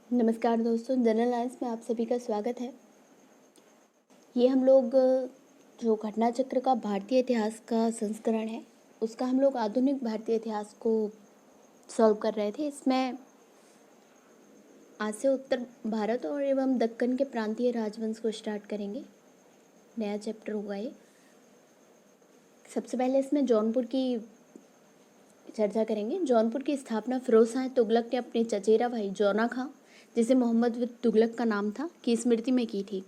नमस्कार दोस्तों, general knowledge में आप सभी का स्वागत है। ये हम लोग जो घटना चक्र का भारतीय इतिहास का संस्करण है, उसका हम लोग आधुनिक भारतीय इतिहास को सॉल्व कर रहे थे। इसमें आज से उत्तर भारत और एवं दक्कन के प्रांतीय राजवंश को स्टार्ट करेंगे। नया चैप्टर होगा ये। सबसे पहले इसमें जौनपुर की चर्चा करेंगे। जौनपुर की स्थापना फिरोज शाह तुगलक ने अपने चचेरा भाई जौना खां, जिसे मोहम्मद बिन तुगलक का नाम था, की स्मृति में की थी।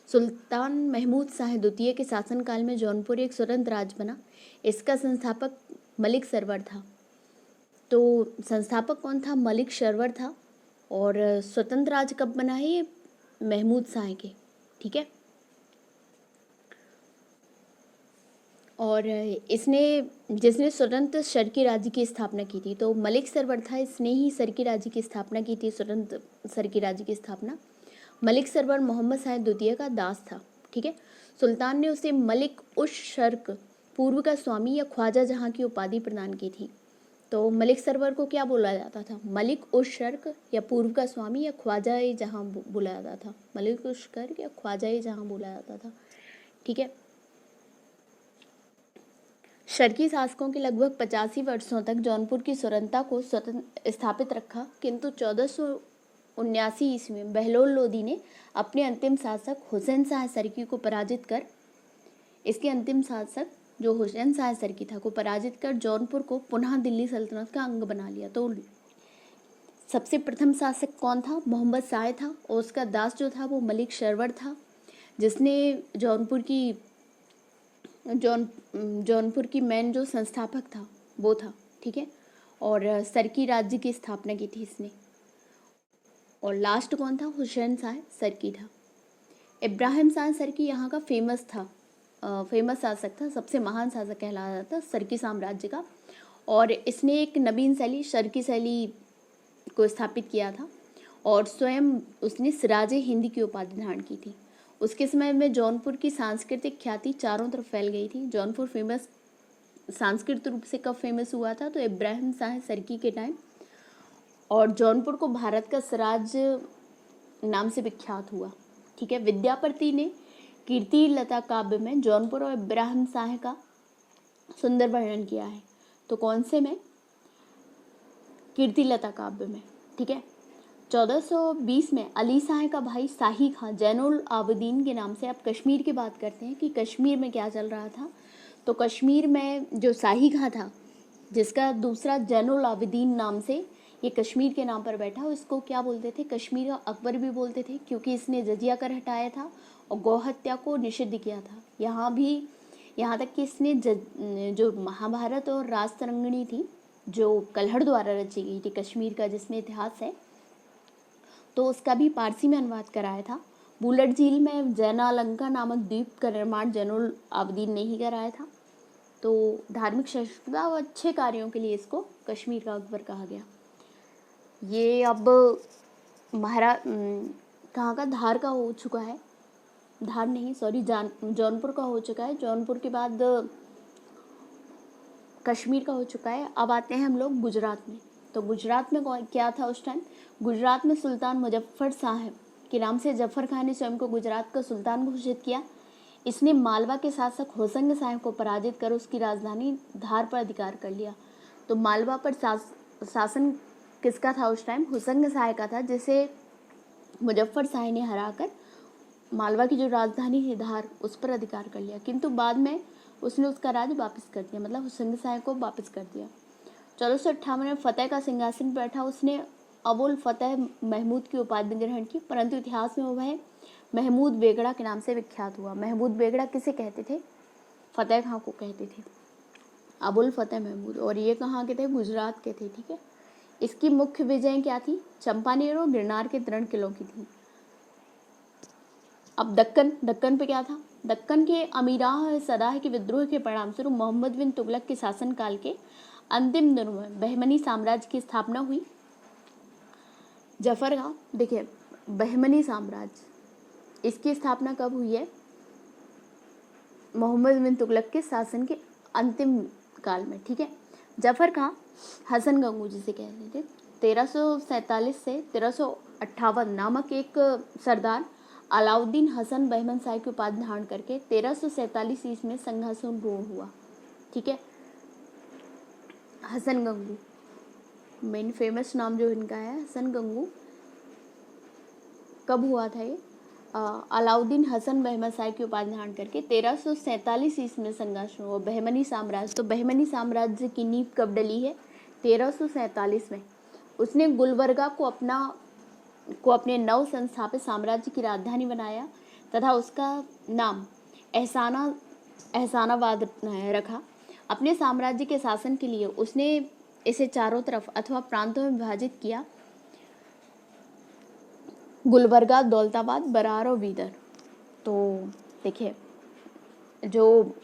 सुल्तान महमूद शाह द्वितीय के शासनकाल में जौनपुर एक स्वतंत्र राज्य बना। इसका संस्थापक मलिक सरवर था। तो संस्थापक कौन था? मलिक सरवर था। और स्वतंत्र राज्य कब बना है? ये महमूद शाह के, ठीक है। और जिसने स्वतंत्र सरकी राज्य की स्थापना की थी, तो मलिक सरवर था, इसने ही सरकी राज्य की स्थापना की थी, स्वतंत्र सरकी राज्य की स्थापना। मलिक सरवर मोहम्मद शाह द्वितीय का दास था, ठीक है। सुल्तान ने उसे मलिक उश शर्क, पूर्व का स्वामी या ख्वाजा जहां की उपाधि प्रदान की थी। तो मलिक सरवर को क्या बोला जाता था? मलिक उश शर्क या पूर्व का स्वामी या ख्वाजा जहां बोला जाता था। मलिक उश शर्क या ख्वाजा जहां बोला जाता था, ठीक है। शर्की शासकों के लगभग 85 वर्षों तक जौनपुर की स्वतंत्रता को स्वतंत्र स्थापित रखा, किंतु 1479 ईस्वी में बहलोल लोदी ने अपने अंतिम शासक हुसैन शाह सरकी को पराजित कर इसके अंतिम शासक जो हुसैन शाह सरकी था को पराजित कर जौनपुर को पुनः दिल्ली सल्तनत का अंग बना लिया। तो सबसे प्रथम शासक कौन था? मोहम्मद शाह था, और उसका दास जो था वो मलिक सरवर था, जिसने जौनपुर की मेन जो संस्थापक था वो था, ठीक है। और सरकी राज्य की स्थापना की थी इसने। और लास्ट कौन था? हुसैन शाह सरकी था। इब्राहिम शाह सरकी यहाँ का फेमस शासक था, सबसे महान शासक कहलाया जाता सरकी साम्राज्य का। और इसने एक नवीन शैली सरकी शैली को स्थापित किया था, और स्वयं उसने सिराजे हिंद की उपाधि धारण की थी। उसके समय में जौनपुर की सांस्कृतिक ख्याति चारों तरफ फैल गई थी। जौनपुर फेमस सांस्कृतिक रूप से कब फेमस हुआ था? तो इब्राहिम शाह सरकी के टाइम। और जौनपुर को भारत का सिराज नाम से विख्यात हुआ, ठीक है। विद्यापति ने कीर्ति लता काव्य में जौनपुर और इब्राहिम शाह का सुंदर वर्णन किया है। तो कौन से में? कीर्ति लता काव्य में, ठीक है। 1420 में अली शाह का भाई शाही खां जैनुल आबदीन के नाम से, अब कश्मीर की बात करते हैं कि कश्मीर में क्या चल रहा था। तो कश्मीर में जो शाही खां था, जिसका दूसरा जैनुल आबदीन नाम से ये कश्मीर के नाम पर बैठा, इसको क्या बोलते थे? कश्मीर का अकबर भी बोलते थे, क्योंकि इसने जजिया कर हटाया था और गौहत्या को निषिद्ध किया था। यहाँ तक कि इसने जो महाभारत और राजतरंगिणी थी, जो कल्हड़ द्वारा रची गई थी कश्मीर का, जिसमें इतिहास है, तो उसका भी पारसी में अनुवाद कराया था। बुलट झील में जैनालंका नामक द्वीप का निर्माण जैनुल आबदीन ने ही कराया था। तो धार्मिक सहिष्णुता और अच्छे कार्यों के लिए इसको कश्मीर का अकबर कहा गया। ये अब कहाँ का? धार का हो चुका है, धार नहीं सॉरी जौनपुर का हो चुका है। जौनपुर के बाद कश्मीर का हो चुका है। अब आते हैं हम लोग गुजरात में। तो गुजरात में क्या था उस टाइम? गुजरात में सुल्तान मुजफ्फर शाह के नाम से जफर खान ने स्वयं को गुजरात का सुल्तान घोषित किया। इसने मालवा के शासक होसंग शाह को पराजित कर उसकी राजधानी धार पर अधिकार कर लिया। तो मालवा पर शासन किसका था उस टाइम? होसंग शाह का था, जिसे मुजफ्फर शाह ने हराकर मालवा की जो राजधानी है धार, उस पर अधिकार कर लिया। किंतु बाद में उसने उसका राज्य वापस कर दिया, मतलब होसंग शाह को वापस कर दिया। 1458 में फतेह का सिंहासन पर बैठा उसने अबुल फतेह महमूद की उपाधि ग्रहण की, परंतु इतिहास में वह महमूद बेगड़ा के नाम से विख्यात हुआ। महमूद बेगड़ा किसे कहते थे? फतेह खां को कहते थे, अबुल फतेह महमूद। और ये कहाँ के थे? गुजरात के थे, ठीक है। इसकी मुख्य विजय क्या थी? चंपानेर और गिरनार के दृढ़ किलों की थी। अब दक्कन पे क्या था? दक्कन के अमीराह सदाह के विद्रोह के परिणाम स्वरूप मोहम्मद बिन तुगलक के शासनकाल के अंतिम दिनों में बहमनी साम्राज्य की स्थापना हुई। जफर खां, देखिए बहमनी साम्राज्य, इसकी स्थापना कब हुई है? मोहम्मद बिन तुगलक के शासन के अंतिम काल में, ठीक है। जफर खां हसन गंगू जिसे कहते थे 1347 से 58 नामक एक सरदार अलाउद्दीन हसन बहमन शाह की उपाधि धारण करके 1347 ईस्वी में सिंहासन रूढ़ हुआ। ठीक है, हसन गंगू, मेन फेमस नाम जो इनका है हसन गंगू। कब हुआ था ये? अलाउद्दीन हसन बहमन शाह की उपाधि धारण करके 1347 ईस्वी में सिंहासन हुआ। बहमनी साम्राज्य, तो बहमनी साम्राज्य की नींव कब डली है? 1347 में। उसने गुलबर्गा को अपने नव संस्थापित साम्राज्य की राजधानी बनाया तथा उसका नाम एहसानाबाद रखा। अपने साम्राज्य के शासन के लिए उसने इसे चारों तरफ अथवा प्रांतों में विभाजित किया, गुलबर्गा, दौलताबाद, बरार और बीदर। तो देखिए, जो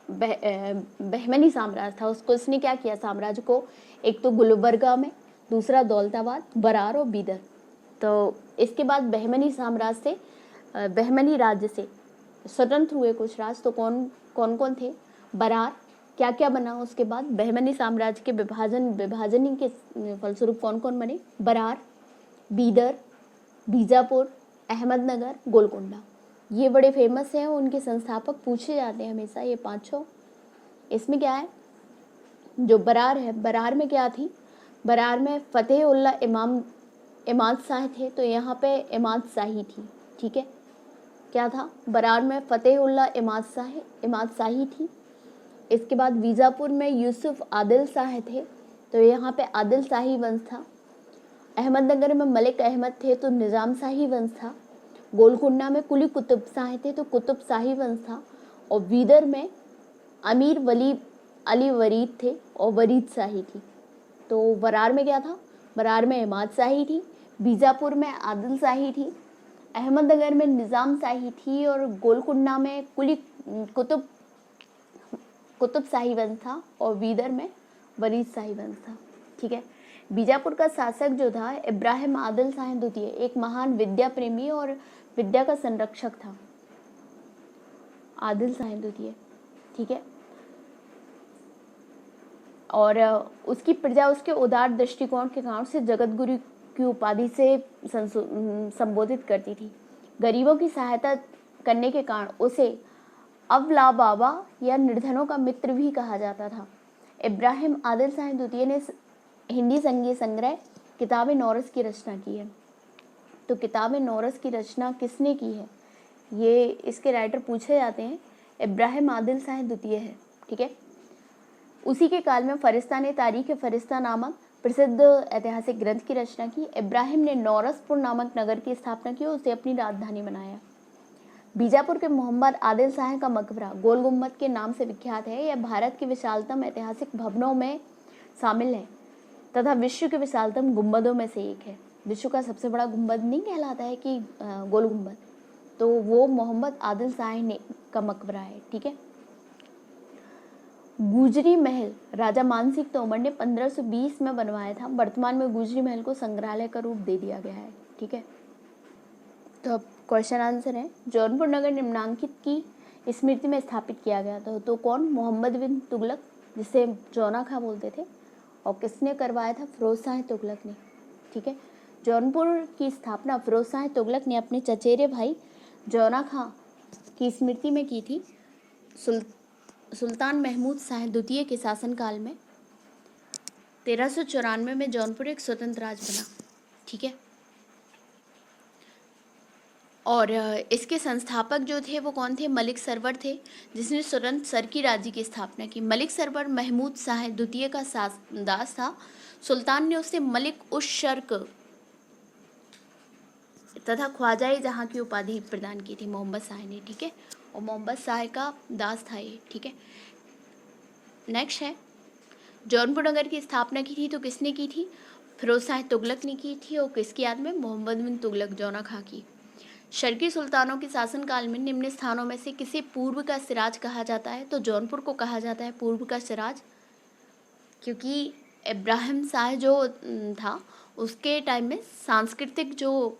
बहमनी साम्राज्य था उसको इसने क्या किया, साम्राज्य को, एक तो गुलबर्गा में, दूसरा दौलताबाद, बरार और बीदर। तो इसके बाद बहमनी राज्य से स्वतंत्र हुए कुछ राज्य। तो कौन कौन थे? बरार, क्या क्या बना उसके बाद? बहमनी साम्राज्य के विभाजन के फलस्वरूप कौन कौन बने? बरार, बीदर, बीजापुर, अहमदनगर, गोलकोंडा। ये बड़े फेमस हैं, उनके संस्थापक पूछे जाते हैं हमेशा, ये पांचों। इसमें क्या है, जो बरार है, बरार में क्या थी? बरार में फतेह-उल्लाह इमाद शाह थे, तो यहाँ पे इमाद शाही थी। ठीक है, क्या था? बरार में फतेह-उल्लाह इमाद शाही थी। इसके बाद बीजापुर में यूसुफ आदिल शाह थे, तो यहाँ पे आदिल शाही वंश था। अहमदनगर में मलिक अहमद थे, तो निज़ाम शाही वंश था। गोलकुंडा में कुली कुतुब शाह थे, तो कुतुब शाही वंश था। और बीदर में अमीर अली वरीद थे और वरीद शाही थी। तो बरार में क्या था? बरार में इमाद शाही थी, बीजापुर में आदिल शाही थी, अहमदनगर में निज़ाम शाही थी और गोलकुंडा में कुतुब शाही वंश था और बीदर में वरीद शाही वंश था। ठीक है, बीजापुर का शासक जो था इब्राहिम आदिल शाह द्वितीय, एक महान विद्या प्रेमी और विद्या का संरक्षक था, आदिल शाह द्वितीय। ठीक है, और उसकी प्रजा उसके उदार दृष्टिकोण के कारण से जगत गुरु की उपाधि से संबोधित करती थी। गरीबों की सहायता करने के कारण उसे अवला बाबा या निर्धनों का मित्र भी कहा जाता था। इब्राहिम आदिल शाह द्वितीय ने हिंदी संगीत संग्रह किताब-ए नौरस की रचना की है। तो किताब-ए नौरस की रचना किसने की है? ये इसके राइटर पूछे जाते हैं, इब्राहिम आदिल शाह द्वितीय है। ठीक है, उसी के काल में फरिश्ता ने तारीख फरिश्ता नामक प्रसिद्ध ऐतिहासिक ग्रंथ की रचना की। इब्राहिम ने नौरसपुर नामक नगर की स्थापना की और उसे अपनी राजधानी बनाया। बीजापुर के मोहम्मद आदिल शाह का मकबरा गोल गुम्बद के नाम से विख्यात है। यह भारत के विशालतम ऐतिहासिक भवनों में शामिल है तथा विश्व के विशालतम गुम्बदों में से एक है। विश्व का सबसे बड़ा गुम्बद नहीं कहलाता है कि गोल गुम्बद, तो वो मोहम्मद आदिल शाह ने का मकबरा है। ठीक है, गुजरी महल राजा मानसिंह तोमर ने 1520 में बनवाया था। वर्तमान में गुजरी महल को संग्रहालय का रूप दे दिया गया है। ठीक है, तो अब क्वेश्चन आंसर है, जौनपुर नगर निम्नांकित की स्मृति में स्थापित किया गया था। तो कौन? मोहम्मद बिन तुगलक, जिसे जौना खां बोलते थे, और किसने करवाया था? फिरोज शाह तुगलक ने। ठीक है, जौनपुर की स्थापना फिरोज शाह तुगलक ने अपने चचेरे भाई जौना खां की स्मृति में की थी। सुल्तान महमूद शाह द्वितीय के शासनकाल में 1394 में जौनपुर एक स्वतंत्र राज्य बना। ठीक है, और इसके संस्थापक जो थे वो कौन थे? मलिक सरवर थे, जिसने स्वतंत्र सरकी राज्य की स्थापना की। मलिक सरवर महमूद शाह द्वितीय का दास था। सुल्तान ने उसे मलिक उस शर्क तथा ख्वाजा जहां की उपाधि प्रदान की थी मोहम्मद शाह ने। ठीक है, और मोहम्मद शाह का दास था ये। ठीक है, नेक्स्ट है, जौनपुर नगर की स्थापना की थी तो किसने की थी? फिरोज शाह तुगलक ने की थी। और किसकी याद में? मोहम्मद बिन तुगलक, जौना खां की। शर्की सुल्तानों के शासनकाल में निम्न स्थानों में से किसे पूर्व का सिराज कहा जाता है? तो जौनपुर को कहा जाता है पूर्व का सिराज, क्योंकि इब्राहिम शाह जो था उसके टाइम में सांस्कृतिक जो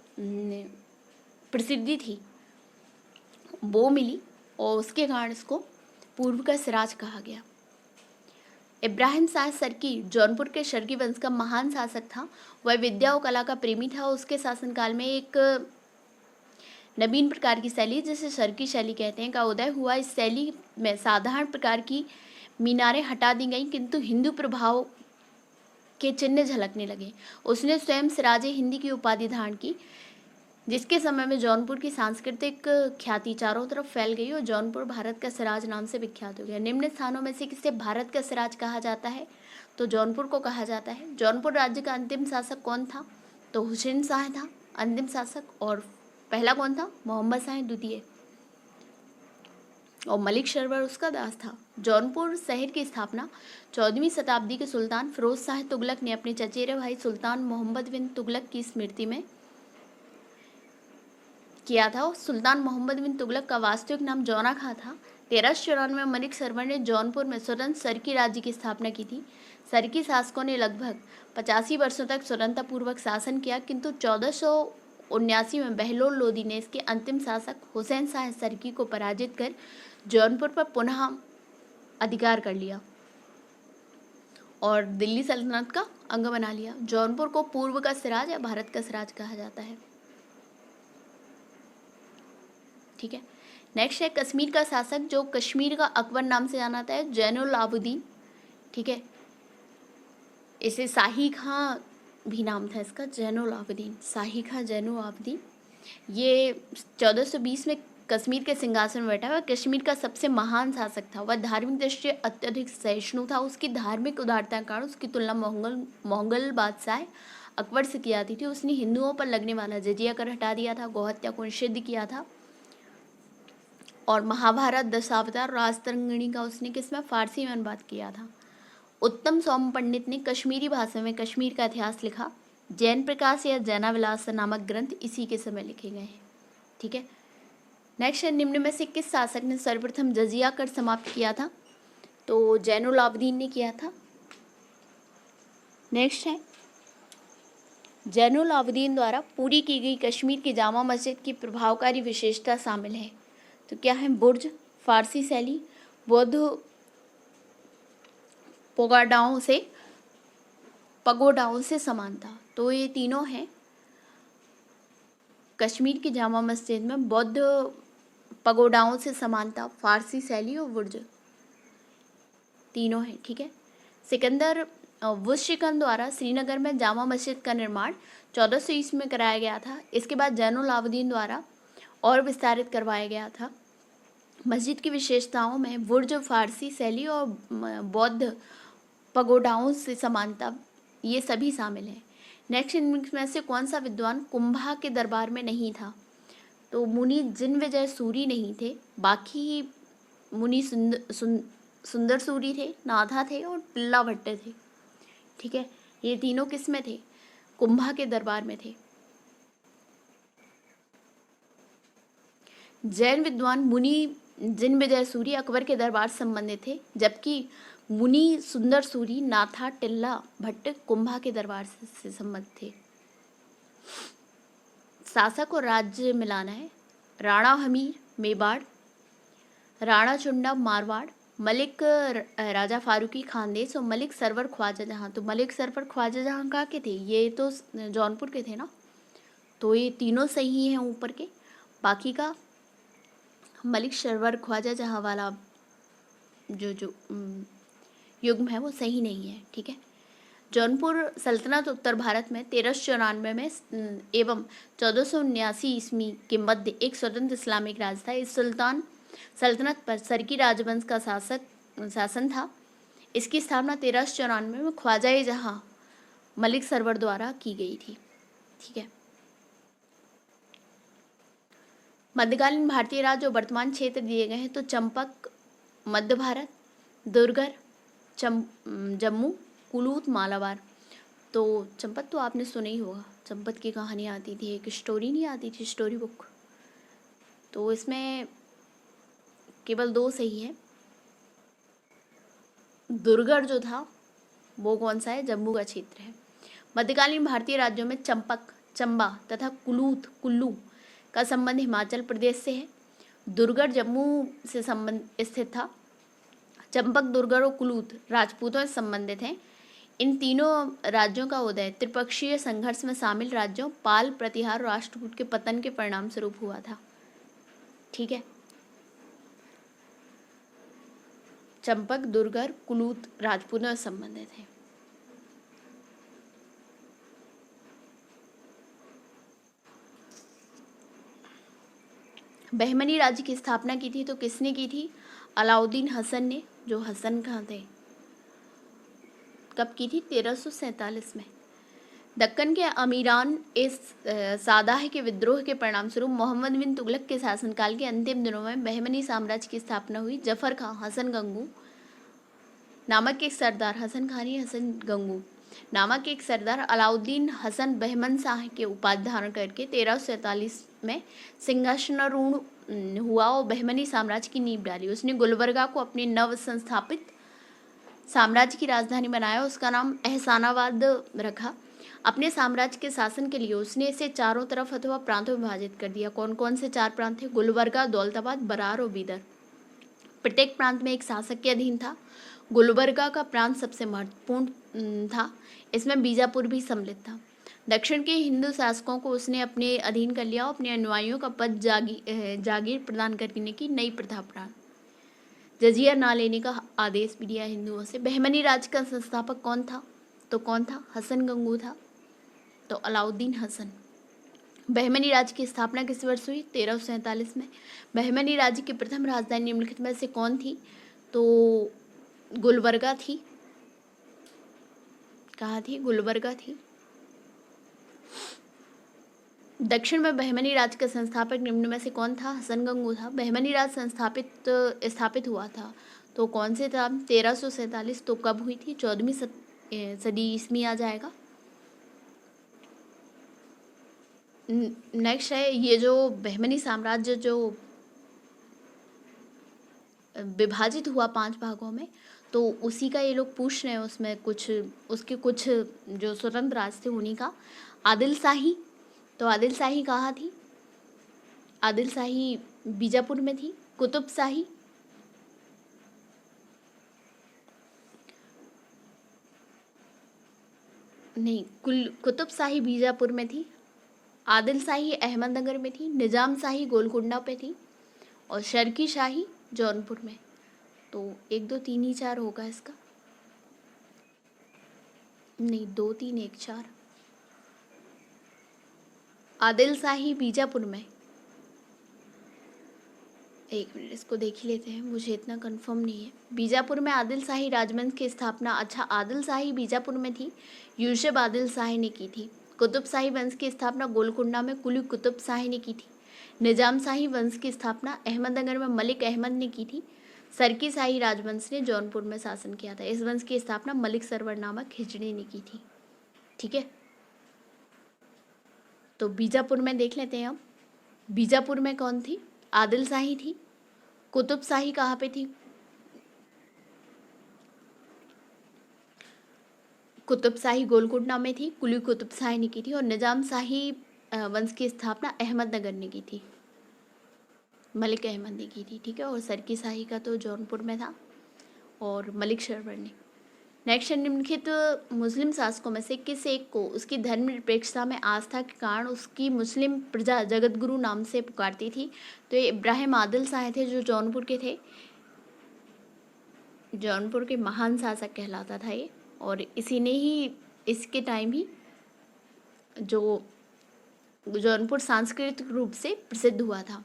प्रसिद्धि थी वो मिली और उसके कारण इसको पूर्व का सिराज कहा गया। इब्राहिम शाह सरकी जौनपुर के शर्की वंश का महान शासक था। वह विद्या और कला का प्रेमी था। उसके शासनकाल में एक नवीन प्रकार की शैली, जिसे शर्की शैली कहते हैं, का उदय हुआ। इस शैली में साधारण प्रकार की मीनारें हटा दी गईं, किंतु हिंदू प्रभाव के चिन्ह झलकने लगे। उसने स्वयं सिराजे हिंदी की उपाधि धारण की, जिसके समय में जौनपुर की सांस्कृतिक ख्याति चारों तरफ फैल गई और जौनपुर भारत का सिराज नाम से विख्यात हो गया। निम्न स्थानों में से किसे भारत का सिराज कहा जाता है? तो जौनपुर को कहा जाता है। जौनपुर राज्य का अंतिम शासक कौन था? तो हुसैन शाह था अंतिम शासक। और पहला कौन था? मोहम्मद शाह द्वितीय। और मलिक शरवर उसका दास था। जौनपुर शहर की स्थापना 14वीं शताब्दी के सुल्तान फिरोज शाह तुगलक ने अपने चचेरे भाई सुल्तान मोहम्मद बिन तुगलक की स्मृति में किया था। सुल्तान मोहम्मद बिन तुगलक का वास्तविक नाम जौना खां था। 1394 में मलिक शरवर ने जौनपुर में स्वतंत्र सरकी राज्य की स्थापना की थी। सरकी शासकों ने लगभग 85 वर्षों तक स्वतंत्रतापूर्वक शासन किया, किंतु 1479 में बहलोल लोदी ने इसके अंतिम शासक हुसैन शाह सरकी को पराजित कर जौनपुर पर पुनः अधिकार कर लिया और दिल्ली सल्तनत का अंग बना लिया। जौनपुर को पूर्व का सिराज या भारत का सिराज कहा जाता है। ठीक है। नेक्स्ट है कश्मीर का शासक, जो कश्मीर का अकबर नाम से जाना जाता है, जैनुल आबदीन। ठीक है, इसे शाही खां भी नाम था इसका, जैनुल आबदीन, शाही खां जैनुल आबदीन। ये 1420 में कश्मीर के सिंहासन में बैठा। वह कश्मीर का सबसे महान शासक था। वह धार्मिक दृष्टि से अत्यधिक सहिष्णु था। उसकी धार्मिक उदारता के कारण उसकी तुलना मोगल बादशाह अकबर से की जाती थी। उसने हिंदुओं पर लगने वाला जजिया कर हटा दिया था, गौहत्या को निषिद्ध किया था और महाभारत, दशावतार, राजतरंगिणी का उसने किसमें? फारसी में अनुवाद किया था। उत्तम सोम पंडित ने कश्मीरी भाषा में कश्मीर का इतिहास लिखा। जैन प्रकाश या जैनाविलास नामक ग्रंथ इसी के समय लिखे गए हैं। ठीक है। नेक्स्ट है निम्न में से किस शासक ने सर्वप्रथम जजिया कर समाप्त किया था? तो जैनुल आबदीन ने किया था। नेक्स्ट है जैनुल आबदीन द्वारा पूरी की गई कश्मीर की जामा मस्जिद की प्रभावकारी विशेषता शामिल है। तो क्या है? बुर्ज, फारसी शैली, बौद्ध पगोडाओं से समानता। तो ये तीनों हैं कश्मीर की जामा मस्जिद में, बौद्ध पगोडाओं से समानता, फारसी शैली और बुर्ज, तीनों हैं। ठीक है। सिकंदर वुशकन द्वारा श्रीनगर में जामा मस्जिद का निर्माण 1400 ईस्वी में कराया गया था। इसके बाद जैनुल आबदीन द्वारा और विस्तारित करवाया गया था। मस्जिद की विशेषताओं में बुर्ज, फारसी शैली और बौद्ध पगोडाओं से समानता, ये सभी शामिल हैं। नेक्स्ट इनमें से कौन सा विद्वान कुंभा के दरबार में नहीं था? तो मुनि जिनविजय सूरी नहीं थे। बाकी मुनि सुंदर सूरी थे, नाथा थे और पिल्ला भट्ट थे। ठीक है, ये तीनों किस में थे? कुंभा के दरबार में थे। जैन विद्वान मुनि जिनविजय सूरी अकबर के दरबार से संबंधित थे, जबकि मुनि सुंदर सूरी, नाथा, टिल्ला भट्ट कुंभा के दरबार से संबंधित थे। शासक और राज्य मिलाना है। राणा हमीर मेवाड़, राणा चुंडा मारवाड़, मलिक राजा फारूकी खानदेश और मलिक सरवर ख्वाजा जहाँ। तो मलिक सरवर ख्वाजा जहाँ कहाँ के थे? ये तो जौनपुर के थे ना। तो ये तीनों सही हैं ऊपर के। बाकी का मलिक सरवर ख्वाजा जहाँ वाला जो युग्म है वो सही नहीं है। ठीक है। जौनपुर सल्तनत उत्तर भारत में 1394 में एवं 1479 ईस्वी के मध्य एक स्वतंत्र इस्लामिक राज था। इस सल्तनत पर सरकी राजवंश का शासन था। इसकी स्थापना 1394 में ख्वाजा जहाँ मलिक सरवर द्वारा की गई थी। ठीक है। मध्यकालीन भारतीय राज्य जो वर्तमान क्षेत्र दिए गए हैं, तो चंपक मध्य भारत, दुर्गर जम्मू, कुलूत मालाबार। तो चंपत तो आपने सुना ही होगा, चंपत की कहानी आती थी, एक स्टोरी नहीं आती थी, स्टोरी बुक। तो इसमें केवल 2 सही है। दुर्गर जो था वो कौन सा है? जम्मू का क्षेत्र है। मध्यकालीन भारतीय राज्यों में चंपक, चंबा तथा कुल्लू का संबंध हिमाचल प्रदेश से है। दुर्गर जम्मू से संबंध स्थित था। चंपक, दुर्गर और कुलूत राजपूतों से संबंधित हैं। इन तीनों राज्यों का उदय त्रिपक्षीय संघर्ष में शामिल राज्यों पाल, प्रतिहार, राष्ट्रकूट के पतन के परिणाम स्वरूप हुआ था। ठीक है, चंपक, दुर्गर, कुलूत राजपूतों से संबंधित हैं। बहमनी राज्य की स्थापना की थी तो किसने की थी? अलाउद्दीन हसन ने, जो हसन खां थे। कब की थी? 1347 में। दक्कन के अमीरान इस सादाह के विद्रोह के परिणाम स्वरूप मोहम्मद बिन तुगलक के शासनकाल के अंतिम दिनों में बहमनी साम्राज्य की स्थापना हुई। जफर खां हसन गंगू नामक एक सरदार, हसन खानी हसन गंगू नामक एक सरदार अलाउद्दीन हसन बहमन शाह के उपाधि धारण करके 1347 में सिंहासनारूढ़ हुआ और बहमनी साम्राज्य की नींव डाली। उसने गुलबर्गा को अपने नव संस्थापित साम्राज्य की राजधानी बनाया। उसका नाम एहसानाबाद रखा। अपने साम्राज्य के शासन के लिए उसने इसे चारों तरफ अथवा प्रांतों में विभाजित कर दिया। कौन कौन से 4 प्रांत थे? गुलबर्गा, दौलताबाद, बरार और बीदर। प्रत्येक प्रांत में एक शासक के अधीन था। गुलबर्गा का प्रांत सबसे महत्वपूर्ण था। इसमें बीजापुर भी सम्मिलित था। दक्षिण के हिंदू शासकों को उसने अपने अधीन कर लिया और अपने अनुयायियों का पद जागीर प्रदान करने की नई प्रथा प्रारंभ, जजिया ना लेने का आदेश भी दिया हिंदुओं से। बहमनी राज्य का संस्थापक कौन था? तो कौन था? हसन गंगू था। तो अलाउद्दीन हसन। बहमनी राज्य की स्थापना किस वर्ष हुई? 1347 में। बहमनी राज्य की प्रथम राजधानी निम्नलिखित में से कौन थी? तो गुलबर्गा थी। कहाँ थी? गुलबर्गा थी। दक्षिण में बहमनी राज्य का संस्थापक निम्न में से कौन था? हसन गंगू था। बहमनी राज्य स्थापित हुआ था तो कौन से था? 1347। तो कब हुई थी? 14वीं सदी ईस्वी आ जाएगा। नेक्स्ट है, ये जो बहमनी साम्राज्य जो विभाजित हुआ 5 भागों में, तो उसी का ये लोग पूछ रहे हैं। उसमें उसके कुछ जो स्वतंत्र राज थे उन्हीं का। आदिल शाही, तो आदिल शाही कहाँ थी? आदिल शाही बीजापुर में थी। कुतुब शाही, नहीं, कुतुब शाही बीजापुर में थी। आदिल शाही अहमदनगर में थी। निजाम शाही गोलकुंडा पे थी और शर्की शाही जौनपुर में। तो 1 2 3 ही 4 होगा इसका। नहीं, 2 3 1 4। आदिल शाही बीजापुर में। एक मिनट, इसको देख ही लेते हैं, मुझे इतना कंफर्म नहीं है। बीजापुर में आदिल शाही राजवंश की स्थापना, अच्छा, आदिल शाही बीजापुर में थी, यूसुफ आदिल शाही ने की थी। कुतुब शाही वंश की स्थापना गोलकुंडा में कुली कुतुब शाही ने की थी। निजाम शाही वंश की स्थापना अहमदनगर में मलिक अहमद ने की थी। सरकी शाही राजवंश ने जौनपुर में शासन किया था। इस वंश की स्थापना मलिक सरवर नामक खिचड़ी ने की थी। ठीक है, तो बीजापुर में देख लेते हैं हम। बीजापुर में कौन थी? आदिल शाही थी। कुतुब शाही कहाँ पे थी? कुतुब शाही गोलकुंडा में थी, कुली कुतुब शाही ने की थी। और निजाम शाही वंश की स्थापना अहमदनगर ने की थी, मलिक अहमद ने की थी। ठीक है, और सरकी शाही का तो जौनपुर में था और मलिक सरवर ने। नेक्स्ट, निम्नलिखित मुस्लिम शासकों में से किस एक को उसकी धर्मनिरपेक्षता में आस्था के कारण उसकी मुस्लिम प्रजा जगतगुरु नाम से पुकारती थी? तो ये इब्राहिम आदिल शाह थे, जो जौनपुर के थे। जौनपुर के महान शासक कहलाता था ये, और इसी ने ही इसके टाइम ही जो जौनपुर सांस्कृतिक रूप से प्रसिद्ध हुआ था।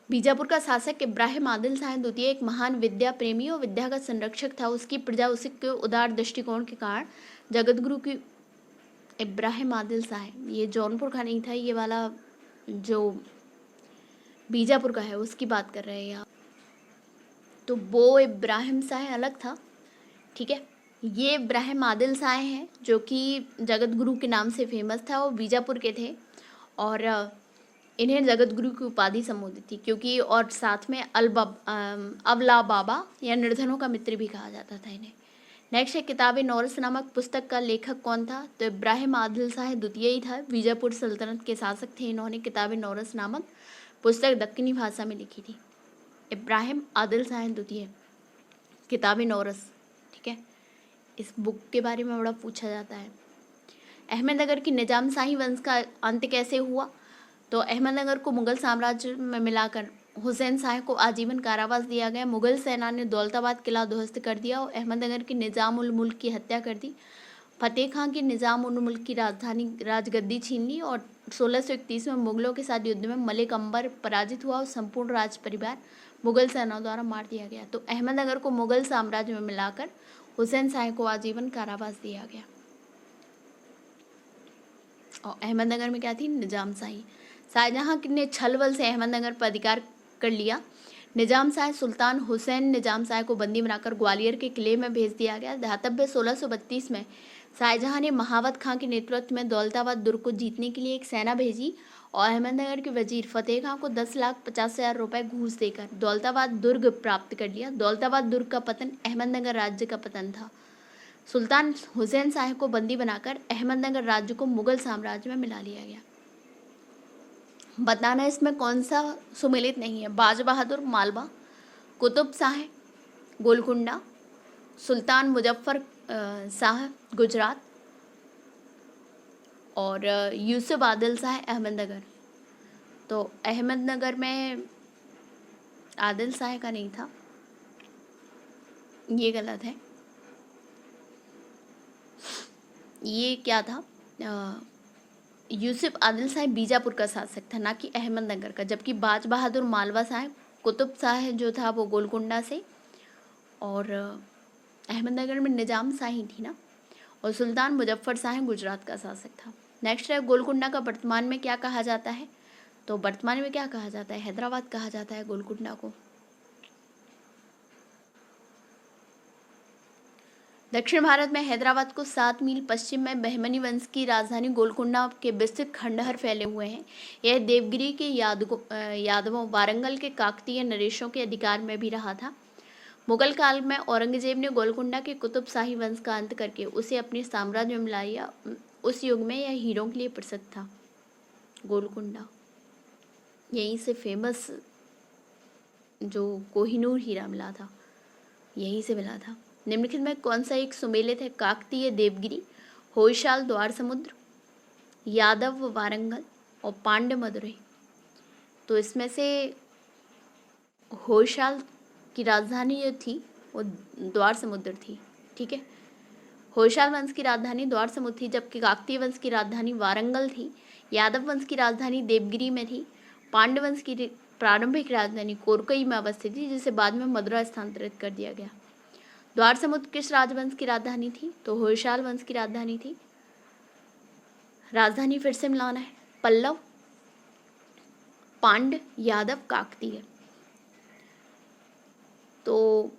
बीजापुर का शासक इब्राहिम आदिल शाह द्वितीय एक महान विद्या प्रेमी और विद्या का संरक्षक था। उसकी प्रजा उसके उदार दृष्टिकोण के कारण जगतगुरु की। इब्राहिम आदिल शाह, ये जौनपुर का नहीं था, ये वाला जो बीजापुर का है उसकी बात कर रहे हैं यहाँ। तो वो इब्राहिम शाह अलग था। ठीक है, ये इब्राहिम आदिल शाह हैं जो कि जगतगुरु के नाम से फेमस था। वो बीजापुर के थे और इन्हें जगतगुरु की उपाधि संबोधित थी, क्योंकि और साथ में अबला बाबा या निर्धनों का मित्र भी कहा जाता था इन्हें। नेक्स्ट है, किताब नौरस नामक पुस्तक का लेखक कौन था? तो इब्राहिम आदिल शाह द्वितीय ही था। बीजापुर सल्तनत के शासक थे। इन्होंने किताब नौरस नामक पुस्तक दक्कनी भाषा में लिखी थी। इब्राहिम आदिल शाह द्वितीय, किताब नौरस, ठीक है। इस बुक के बारे में बड़ा पूछा जाता है। अहमदनगर की निजाम शाही वंश का अंत कैसे हुआ? तो अहमदनगर को मुगल साम्राज्य में मिलाकर हुसैन शाह को आजीवन कारावास दिया गया। मुगल सेना ने दौलताबाद किला ध्वस्त कर दिया और अहमदनगर की निजाम उल मुल्क की हत्या कर दी। फतेह खां की निजाम उल मुल्क की राजधानी राजगद्दी छीन ली और 1631 में मुगलों के साथ युद्ध में मलिक अंबर पराजित हुआ और संपूर्ण राज परिवार मुगल सेना द्वारा मार दिया गया। तो अहमदनगर को मुगल साम्राज्य में मिलाकर हुसैन शाह को आजीवन कारावास दिया गया। और अहमदनगर में क्या थी? निजाम शाही। शाहजहां ने छल बल से अहमदनगर पर अधिकार कर लिया। निजाम शाह सुल्तान हुसैन निजाम शाह को बंदी बनाकर ग्वालियर के किले में भेज दिया गया। धातव्य 1632 में शाहजहां ने महावत खां के नेतृत्व में दौलताबाद दुर्ग को जीतने के लिए एक सेना भेजी और अहमदनगर के वजीर फतेह खां को 10,50,000 रुपए घूस देकर दौलताबाद दुर्ग प्राप्त कर लिया। दौलताबाद दुर्ग का पतन अहमदनगर राज्य का पतन था। सुल्तान हुसैन शाह को बंदी बनाकर अहमदनगर राज्य को मुगल साम्राज्य में मिला लिया गया। बताना इसमें कौन सा सुमेलित नहीं है? बाज बहादुर मालवा, कुतुब शाह गोलकुंडा, सुल्तान मुजफ्फर शाह गुजरात और यूसुफ आदिल शाह अहमदनगर। तो अहमदनगर में आदिल शाह का नहीं था, ये गलत है। ये क्या था? यूसुफ आदिल शाह बीजापुर का शासक था, ना कि अहमदनगर का। जबकि बाज बहादुर मालवा शाह, कुतुब शाह जो था वो गोलकुंडा से, और अहमदनगर में निजाम शाही थी ना, और सुल्तान मुजफ्फर शाह गुजरात का शासक था। नेक्स्ट है, गोलकुंडा का वर्तमान में क्या कहा जाता है? तो वर्तमान में क्या कहा जाता है? हैदराबाद कहा जाता है गोलकुंडा को। दक्षिण भारत में हैदराबाद को 7 मील पश्चिम में बहमनी वंश की राजधानी गोलकुंडा के विस्तृत खंडहर फैले हुए हैं। यह देवगिरी के यादवों, वारंगल के काकतीय नरेशों के अधिकार में भी रहा था। मुगल काल में औरंगजेब ने गोलकुंडा के कुतुब शाही वंश का अंत करके उसे अपने साम्राज्य में मिला लिया। उस युग में यह हीरों के लिए प्रसिद्ध था गोलकुंडा। यहीं से फेमस जो कोहिनूर हीरा मिला था, यहीं से मिला था। निम्नलिखित में कौन सा एक सुमेलित है? काकतीय देवगिरी, होयसाल द्वार समुद्र, यादव वारंगल और पांड्य मदुरई। तो इसमें से होयसाल की राजधानी जो थी वो द्वार समुद्र थी, ठीक है। होयसाल वंश की राजधानी द्वार समुद्र थी, जबकि काकतीय वंश की राजधानी वारंगल थी। यादव वंश की राजधानी देवगिरी में थी। पांड्य वंश की प्रारंभिक राजधानी कोरकई में अवस्थित थी, जिसे बाद में मदुरा स्थानांतरित कर दिया गया। द्वार समुद्र किस राजवंश की राजधानी थी? तो होयसाल वंश की राजधानी थी। राजधानी फिर से मिलाना है, पल्लव, पांड्य, यादव, काकतीय। तो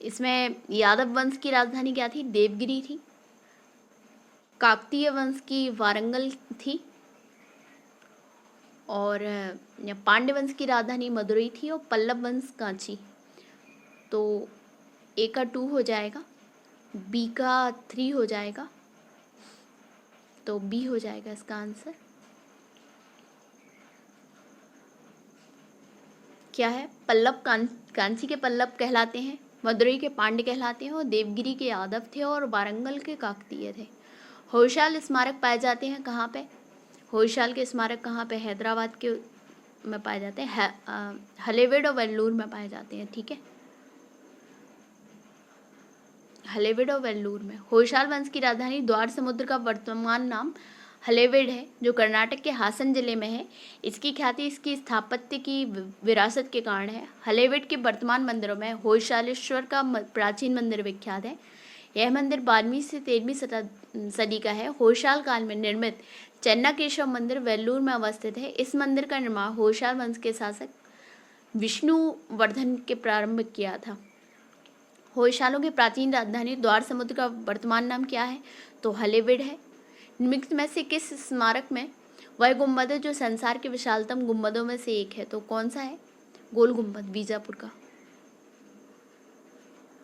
इसमें यादव वंश की राजधानी क्या थी? देवगिरी थी। काकतीय वंश की वारंगल थी और पांड्य वंश की राजधानी मदुरई थी और पल्लव वंश कांची। तो ए का 2 हो जाएगा, बी का 3 हो जाएगा, तो बी हो जाएगा इसका आंसर। क्या है? पल्लव कांची के पल्लव कहलाते हैं, मदुरई के पांड्य कहलाते हैं और देवगिरी के यादव थे और वारंगल के काकतीय थे। होयसाल स्मारक पाए जाते हैं कहाँ पे? होयसाल के स्मारक कहाँ पे? हैदराबाद के में पाए जाते हैं, हलेबीड और वेल्लूर में पाए जाते हैं, ठीक है। हलेबीड और वेल्लूर में। होयसाल वंश की राजधानी द्वार समुद्र का वर्तमान नाम हलेबीड है, जो कर्नाटक के हासन जिले में है। इसकी ख्याति इसकी स्थापत्य की विरासत के कारण है। हलेबीड के वर्तमान मंदिरों में होयसालेश्वर का प्राचीन मंदिर विख्यात है। यह मंदिर 12वीं से 13वीं सदी का है। होयसाल काल में निर्मित चेन्नाकेशव मंदिर वेल्लूर में अवस्थित है। इस मंदिर का निर्माण होयसाल वंश के शासक विष्णुवर्धन के प्रारंभ किया था। होयसालों की प्राचीन राजधानी द्वार समुद्र का वर्तमान नाम क्या है? तो हलेबीड है। निम्नलिखित में से किस स्मारक में वह गुंबद है जो संसार के विशालतम गुंबदों में से एक है? तो कौन सा है? गोल गुंबद, बीजापुर का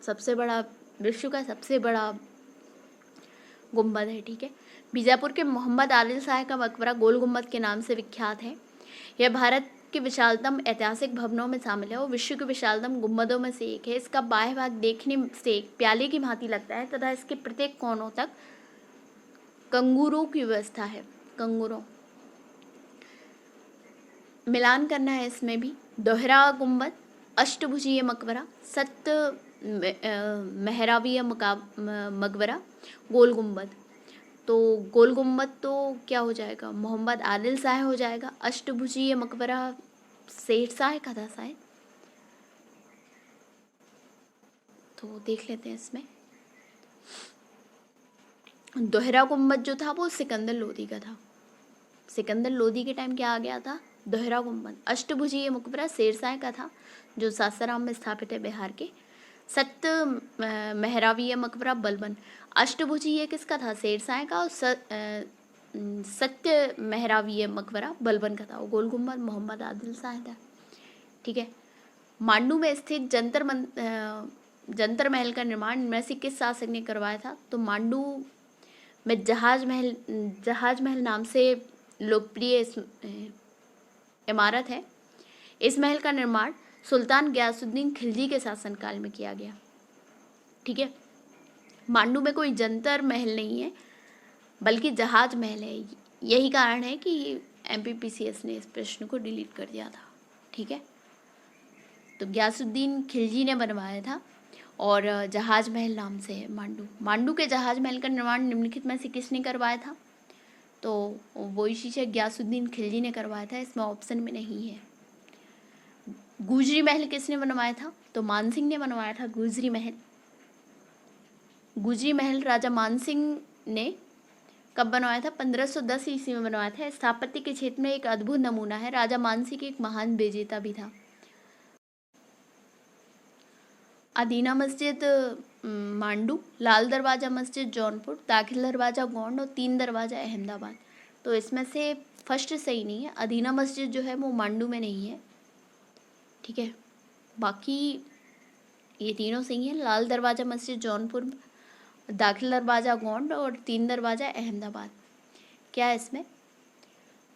सबसे बड़ा, विश्व का सबसे बड़ा गुंबद है, ठीक है। बीजापुर के मोहम्मद आदिल शाह का मकबरा गोल गुंबद के नाम से विख्यात है। यह भारत के विशालतम ऐतिहासिक भवनों में शामिल है और विश्व के विशालतम गुंबदों में से एक है। इसका बाह्य भाग देखने से एक प्याले की भांति लगता है तथा इसके प्रत्येक कोनों तक कंगूरों की व्यवस्था है। कंगूरों मिलान करना है इसमें भी। दोहरा गुंबद, अष्टभुजीय मकबरा, मेहराबीय मकबरा, गोल गुंबद। तो गोल गुंबद तो क्या हो जाएगा, मोहम्मद आदिल शाह हो जाएगा। अष्टभुजीय मकबरा शेर शाह का था शायद, तो देख लेते हैं इसमें। दोहरा गुंबद जो था वो सिकंदर लोदी का था। सिकंदर लोदी के टाइम क्या आ गया था, दोहरा गुंबद। अष्टभुजीय मकबरा शेरशाह का था जो सासाराम में स्थापित है बिहार के। मेहराबीय मकबरा बलबन। अष्टभुजीय किसका था, शेरशाह का। और सत्य मेहराबीय मकबरा बलबन का था। वो गोल गुंबद मोहम्मद आदिल शाह था। ठीक है। मांडू में स्थित जंतर महल का निर्माण इनमें से किस शासक ने करवाया था, तो मांडू में जहाज महल नाम से लोकप्रिय इमारत है। इस महल का निर्माण सुल्तान गयासुद्दीन खिलजी के शासनकाल में किया गया। ठीक है। मांडू में कोई जंतर महल नहीं है बल्कि जहाज महल है। यही कारण है कि MPPCS ने इस प्रश्न को डिलीट कर दिया था। ठीक है। तो गयासुद्दीन खिलजी ने बनवाया था और जहाज महल नाम से है मांडू के जहाज महल का निर्माण निम्नलिखित में से किसने करवाया था, तो वही चीज़ है, गयासुद्दीन खिलजी ने करवाया था। इसमें ऑप्शन में नहीं है। गुजरी महल किसने बनवाया था, तो मानसिंह ने बनवाया था गुजरी महल। गुजरी महल राजा मानसिंह ने कब बनवाया था, 1510 ईस्वी में बनवाया था। स्थापत्य के क्षेत्र में एक अद्भुत नमूना है। राजा मानसिंह एक महान विजेता भी था। अदीना मस्जिद मांडू, लाल दरवाज़ा मस्जिद जौनपुर, दाखिल दरवाज़ा गोंड और 3 दरवाज़ा अहमदाबाद। तो इसमें से फर्स्ट सही नहीं है। अदीना मस्जिद जो है वो मांडू में नहीं है। ठीक है। बाकी ये तीनों सही हैं। लाल दरवाज़ा मस्जिद जौनपुर, दाखिल दरवाज़ा गोंड और 3 दरवाज़ा अहमदाबाद। क्या है इसमें,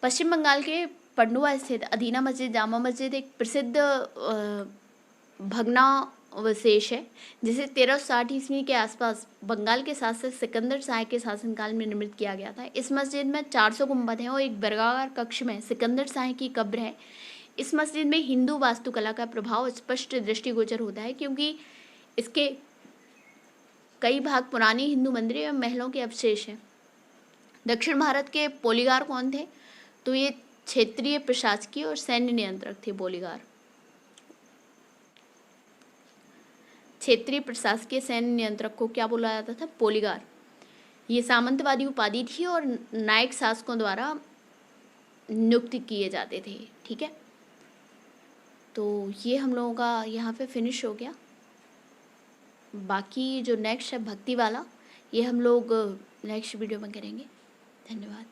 पश्चिम बंगाल के पंडुआ स्थित अदीना मस्जिद जामा मस्जिद एक प्रसिद्ध भग्नावशेष है जिसे 1360 ईस्वी के आसपास बंगाल के शासक सिकंदर शाह के शासनकाल में निर्मित किया गया था। इस मस्जिद में 400 गुंबद हैं और एक वर्गाकार कक्ष में सिकंदर शाह की कब्र है। इस मस्जिद में हिंदू वास्तुकला का प्रभाव स्पष्ट दृष्टिगोचर होता है क्योंकि इसके कई भाग पुरानी हिंदू मंदिरों एवं महलों के अवशेष हैं। दक्षिण भारत के पोलीगार कौन थे, तो ये क्षेत्रीय प्रशासकीय और सैन्य नियंत्रक थे। पोलीगार क्षेत्रीय प्रशासकीय सैन्य नियंत्रक को क्या बोला जाता था, पोलीगार। ये सामंतवादी उपाधि थी और नायक शासकों द्वारा नियुक्त किए जाते थे। ठीक है। तो ये हम लोगों का यहाँ पे फिनिश हो गया। बाकी जो नेक्स्ट है भक्ति वाला, ये हम लोग नेक्स्ट वीडियो में करेंगे। धन्यवाद।